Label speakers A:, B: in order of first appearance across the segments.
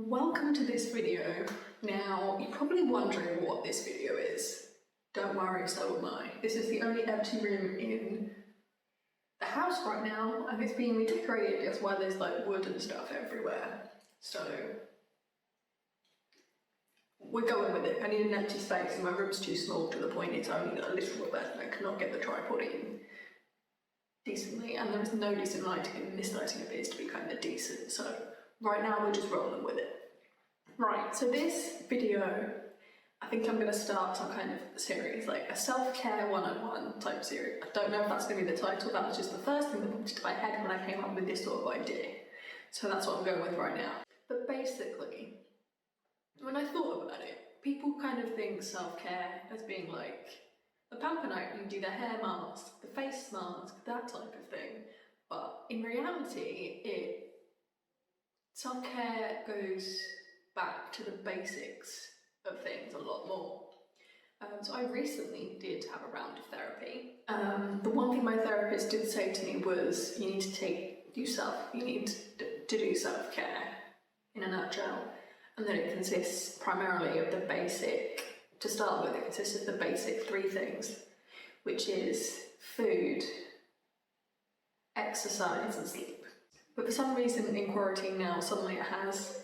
A: Welcome to this video. Now, you're probably wondering what this video is. Don't worry, so am I. This is the only empty room in the house right now, and it's being redecorated. That's why there's like wood and stuff everywhere. So, we're going with it. I need an empty space, and my room's too small to the point it's only a literal bed, and I cannot get the tripod in decently, and there is no decent lighting, and this lighting appears to be kind of decent, so right now we're just rolling with it. Right, so this video, I think I'm going to start some kind of series, like a self-care 101 type series. I don't know if that's going to be the title, that was just the first thing that popped into my head when I came up with this sort of idea. So that's what I'm going with right now. But basically, when I thought about it, people kind of think self-care as being like the pamper night, you do the hair mask, the face mask, that type of thing. But in reality, self-care goes back to the basics of things a lot more. So I recently did have a round of therapy. The one thing my therapist did say to me was, you need to do self-care in a nutshell, and that it consists primarily of the basic. To start with, it consists of the basic three things, which is food, exercise, and sleep. But for some reason in quarantine now, suddenly it has.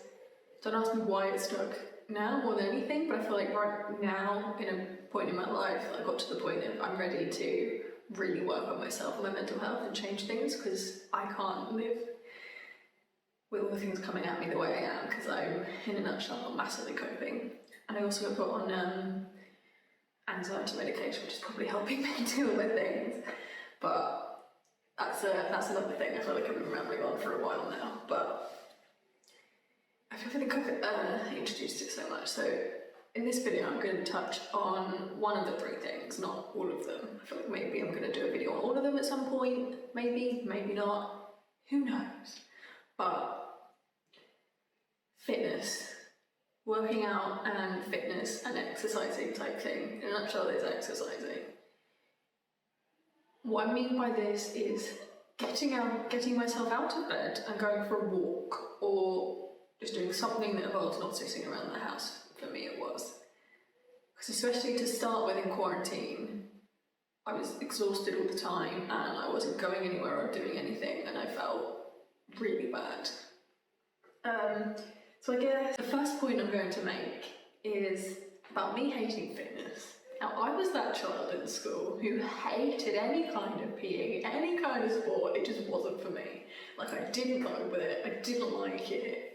A: Don't ask me why it's stuck now more than anything, but I feel like right now, in a point in my life, I got to the point of I'm ready to really work on myself and my mental health and change things, because I can't live with all the things coming at me the way I am, because I'm, in a nutshell, not massively coping. And I also got put on anxiety medication, which is probably helping me deal with things. But that's another thing. I feel like I've been rambling on for a while now, but I think I've introduced it so much. So in this video, I'm going to touch on one of the three things, not all of them. I feel like maybe I'm going to do a video on all of them at some point. Maybe, maybe not. Who knows? But fitness. Working out and fitness and exercising type thing. In a nutshell, is exercising. What I mean by this is getting myself out of bed and going for a walk, or just doing something that involves not sitting around the house. For me, it was. Because especially to start with in quarantine, I was exhausted all the time and I wasn't going anywhere or doing anything, and I felt really bad. So I guess the first point I'm going to make is about me hating fitness. Now, I was that child in school who hated any kind of PE, any kind of sport. It just wasn't for me. Like, I didn't go with it, I didn't like it.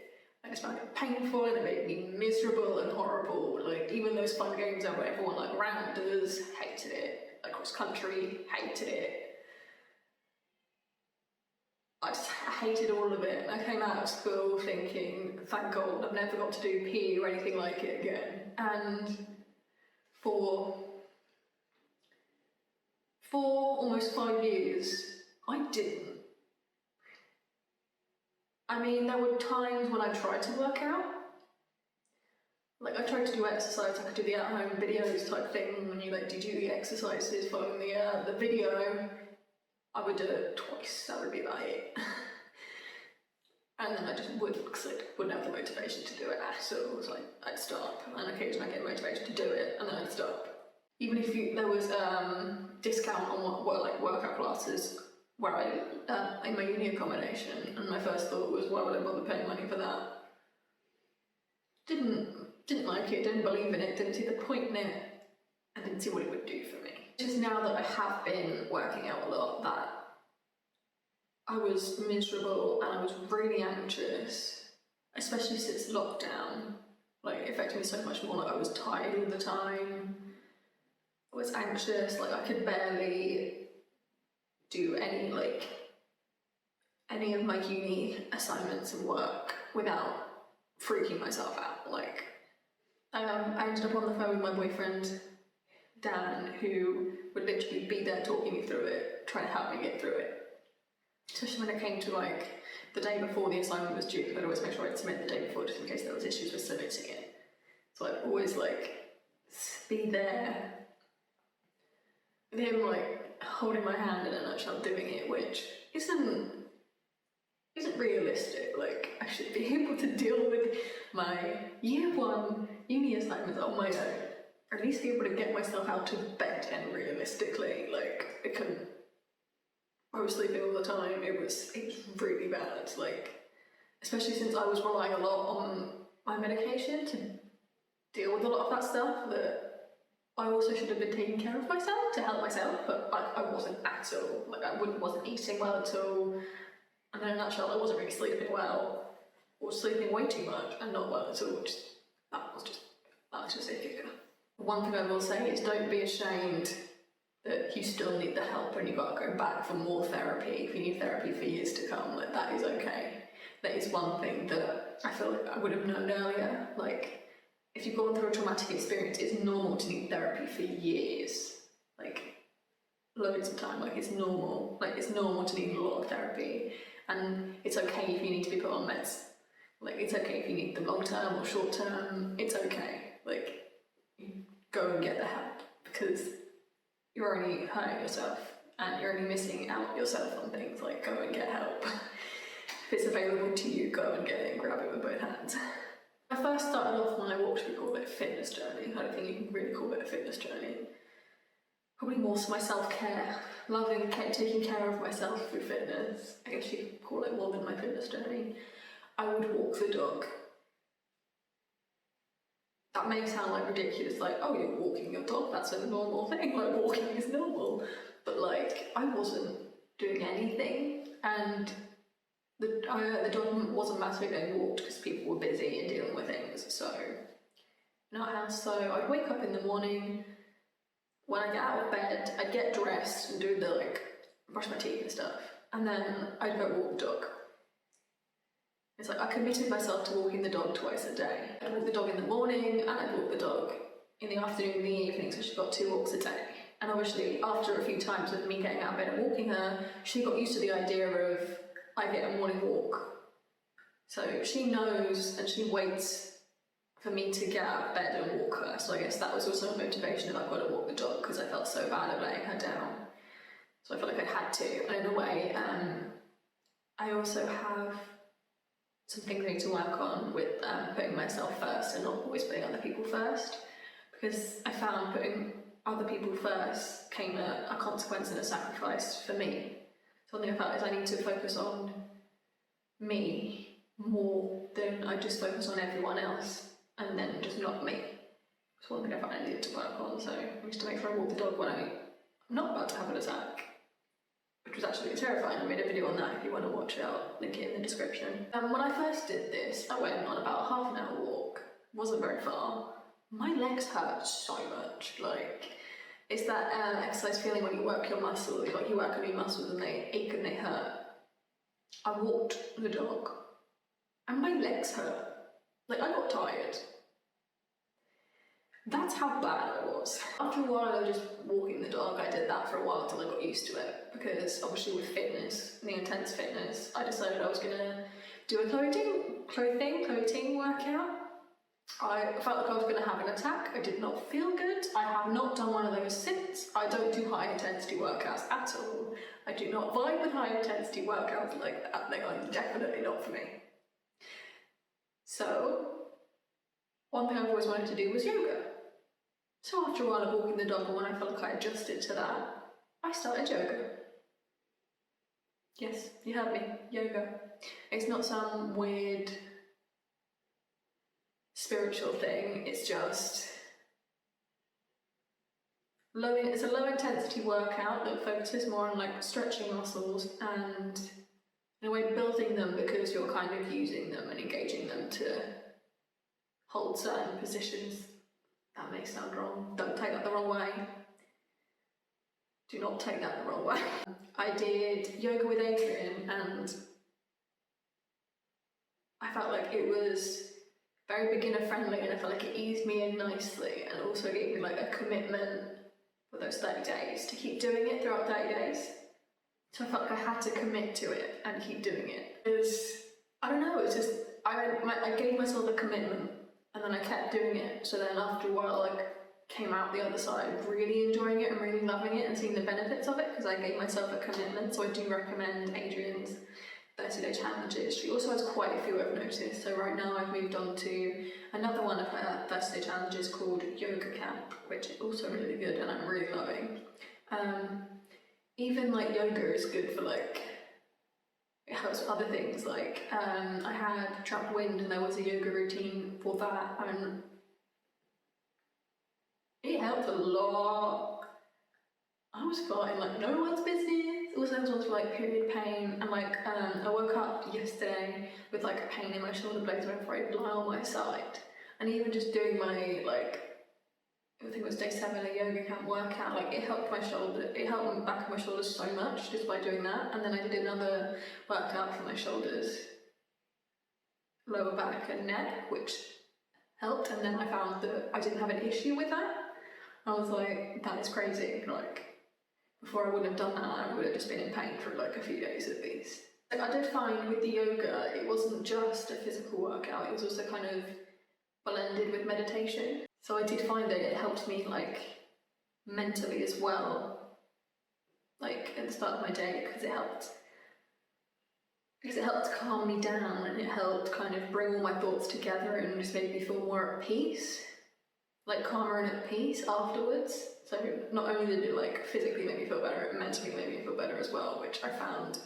A: I just found it painful and it made me miserable and horrible. Like, even those fun games where everyone like rounders, hated it. Like cross country, hated it. I just hated all of it. I came out of school thinking, thank God, I've never got to do PE or anything like it again. And for almost 5 years, I didn't. I mean, there were times when I tried to work out. Like, I tried to do exercise, I could do the at-home videos type thing, when you like do the exercises following the video. I would do it twice, that would be about it. And then I just wouldn't, because I wouldn't have the motivation to do it at all, so I'd stop. And occasionally I'd get motivation to do it, and then I'd stop. Even if there was discount on what like workout classes where I in my uni accommodation, and my first thought was, why would I bother paying money for that? Didn't like it, didn't believe in it, didn't see the point in it, and didn't see what it would do for me. Just now that I have been working out a lot, that I was miserable and I was really anxious, especially since lockdown. Like, it affected me so much more. Like, I was tired all the time, I was anxious, like I could barely do any of my uni assignments and work without freaking myself out. Like, I ended up on the phone with my boyfriend Dan, who would literally be there talking me through it, trying to help me get through it. Especially when it came to like the day before the assignment was due, I'd always make sure I'd submit the day before just in case there was issues with submitting it. So I'd always like be there with him like holding my hand in a nutshell doing it, which isn't realistic. realistic. Like, I should be able to deal with my year 1 uni assignments on my own. Or at least be able to get myself out of bed, and realistically, like, I was sleeping all the time. It was really bad, like, especially since I was relying a lot on my medication to deal with a lot of that stuff, that I also should have been taking care of myself to help myself, but I wasn't at all. Like, I wasn't eating well at all, and in a nutshell, I wasn't really sleeping well, or sleeping way too much and not well at all. That was just a kicker. One thing I will say is, don't be ashamed that you still need the help and you've got to go back for more therapy. If you need therapy for years to come, like, that is okay. That is one thing that I feel like I would have known earlier. Like, if you've gone through a traumatic experience, it's normal to need therapy for years. Like, loads of time. Like, it's normal. Like, it's normal to need a lot of therapy. And it's okay if you need to be put on meds. Like, it's okay if you need them long term or short term. It's okay. Like, go and get the help, because you're only hurting yourself and you're only missing out yourself on things. Like, go and get help. If it's available to you, go and get it and grab it with both hands. I first started off my, what should we call it, fitness journey. I don't think you can really call it a fitness journey. Probably more so my self-care. Loving taking care of myself through fitness. I guess you could call it more than my fitness journey. I would walk the dog. That may sound like ridiculous, like, oh, you're walking your dog, that's a normal thing, like, walking is normal. But, like, I wasn't doing anything, and the dog wasn't massively getting walked because people were busy and dealing with things, so in our house. So I'd wake up in the morning, when I get out of bed, I'd get dressed and do the, like, brush my teeth and stuff, and then I'd go walk the dog. It's like I committed myself to walking the dog twice a day. I'd walk the dog in the morning and I'd walk the dog in the afternoon and the evening, so she got 2 walks a day. And obviously, after a few times of me getting out of bed and walking her, she got used to the idea of I get a morning walk. So she knows and she waits for me to get out of bed and walk her. So I guess that was also a motivation that I've got to walk the dog, because I felt so bad of letting her down. So I felt like I had to. And in a way, I also have some things I need to work on with putting myself first and not always putting other people first, because I found putting other people first came at a consequence and a sacrifice for me. Something I felt is I need to focus on me more than I just focus on everyone else and then just not me. It's one thing I found I needed to work on, so I used to make sure I walk the dog when I'm not about to have an attack, which was absolutely terrifying. I made a video on that if you want to watch it, I'll link it in the description. When I first did this, I went on about a half an hour walk, wasn't very far. My legs hurt so much, like, it's that exercise feeling when you work your muscles, like you work on your muscles and they ache and they hurt. I walked the dog and my legs hurt, like I got tired. That's how bad I was. After a while of just walking the dog, I did that for a while until I got used to it, because obviously with fitness, the intense fitness, I decided I was gonna do a clothing workout. I felt like I was gonna have an attack. I did not feel good. I have not done one of those since. I don't do high intensity workouts at all. I do not vibe with high intensity workouts like that. They are definitely not for me. So, one thing I've always wanted to do was yoga. So after a while of walking the dog, and when I felt like I adjusted to that, I started yoga. Yes, you heard me, yoga. It's not some weird spiritual thing, it's just it's a low intensity workout that focuses more on like stretching muscles and in a way building them, because you're kind of using them and engaging them to hold certain positions. That may sound wrong, don't take that the wrong way. Do not take that the wrong way. I did yoga with Adrian and I felt like it was very beginner friendly, and I felt like it eased me in nicely and also gave me like a commitment for those 30 days to keep doing it throughout 30 days. So I felt like I had to commit to it and keep doing it. I don't know, it's just, I gave myself a commitment and then I kept doing it. So then after a while, like, came out the other side really enjoying it and really loving it and seeing the benefits of it, because I gave myself a commitment. So I do recommend Adrian's 30-day challenges. She also has quite a few, I've noticed. So right now I've moved on to another one of her 30-day challenges called Yoga Camp, which is also really good and I'm really loving. Even like yoga is good for like, it helps with other things. Like I had trapped wind and there was a yoga routine for that, and it helped a lot. I was fine, like no one's business. Also, I was also like period pain, and like I woke up yesterday with like a pain in my shoulder blades whenever I lie on my side, and even just doing my like, I think it was day 7, a yoga camp workout, like it helped my shoulder, it helped the back of my shoulders so much just by doing that. And then I did another workout for my shoulders, lower back and neck, which helped. And then I found that I didn't have an issue with that. I was like, that is crazy. Like before I wouldn't have done that, I would have just been in pain for like a few days at least. Like I did find with the yoga, it wasn't just a physical workout, it was also kind of blended with meditation. So I did find that it helped me like mentally as well, like at the start of my day, because it helped calm me down, and it helped kind of bring all my thoughts together and just made me feel more at peace, like calmer and at peace afterwards. So not only did it like physically make me feel better, it mentally made me feel better as well, which I found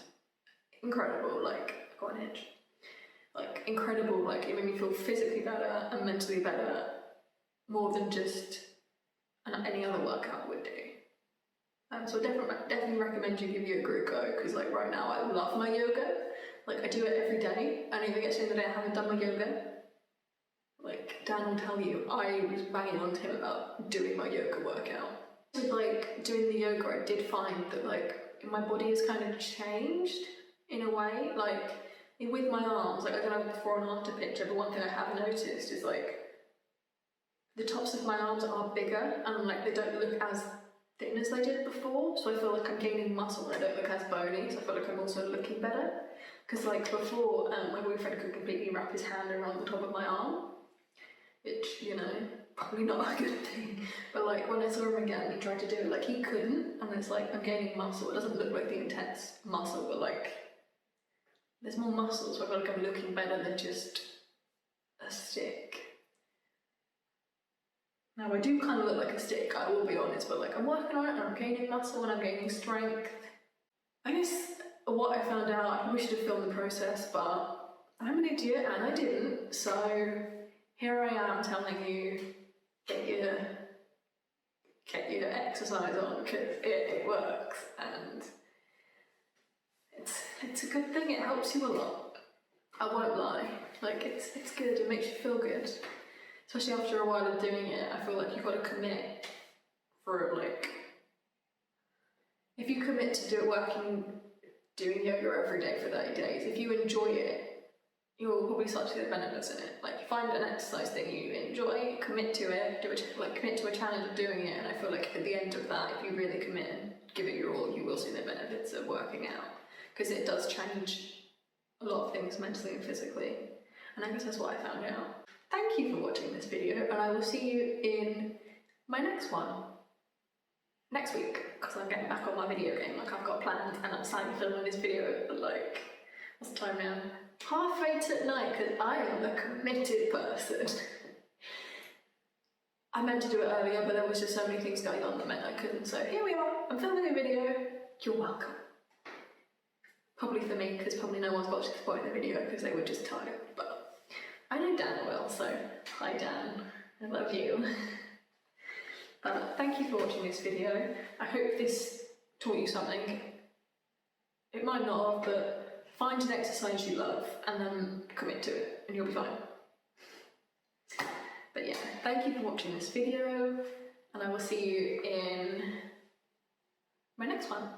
A: incredible. Like I got an itch. Like incredible, like it made me feel physically better and mentally better, more than just any other workout would do. So I definitely recommend you give yoga a go, because like right now I love my yoga. Like I do it every day, and if I get to the end of the day I haven't done my yoga, like Dan will tell you, I was banging on to him about doing my yoga workout. With like doing the yoga, I did find that like my body has kind of changed in a way, like with my arms, like I don't have a before and after picture, but one thing I have noticed is like the tops of my arms are bigger, and like they don't look as thin as they did before, so I feel like I'm gaining muscle and I don't look as bony, so I feel like I'm also looking better. Because like before, my boyfriend could completely wrap his hand around the top of my arm, which, you know, probably not a good thing, but like when I saw him again, he tried to do it, like he couldn't, and it's like I'm gaining muscle. It doesn't look like the intense muscle, but like there's more muscle, so I feel like I'm looking better than just a stick. Now I do kind of look like a stick, I will be honest, but like I'm working on it and I'm gaining muscle and I'm gaining strength. I guess what I found out, I probably should have filmed the process, but I'm an idiot and I didn't, so here I am telling you, get your exercise on, because it works, and it's a good thing, it helps you a lot. I won't lie, like it's good, it makes you feel good. Especially after a while of doing it, I feel like you've got to commit for like, if you commit to doing yoga every day for 30 days, if you enjoy it, you'll probably start to see the benefits in it. Like find an exercise that you enjoy, commit to it, commit to a challenge of doing it, and I feel like at the end of that, if you really commit and give it your all, you will see the benefits of working out, because it does change a lot of things mentally and physically, and I guess that's what I found out. Thank you for watching this video, and I will see you in my next one next week, because I'm getting back on my video game. Like I've got plans, and I'm starting filming this video at like, what's the time now? 8:30 at night, because I am a committed person. I meant to do it earlier, but there was just so many things going on that meant I couldn't, so here we are, I'm filming a video. You're welcome. Probably for me, because probably no one's watched this point in the video because they were just tired, but I know Dan will, so hi Dan, I love you. But thank you for watching this video. I hope this taught you something. It might not have, but find an exercise you love and then commit to it and you'll be fine. But yeah, thank you for watching this video, and I will see you in my next one.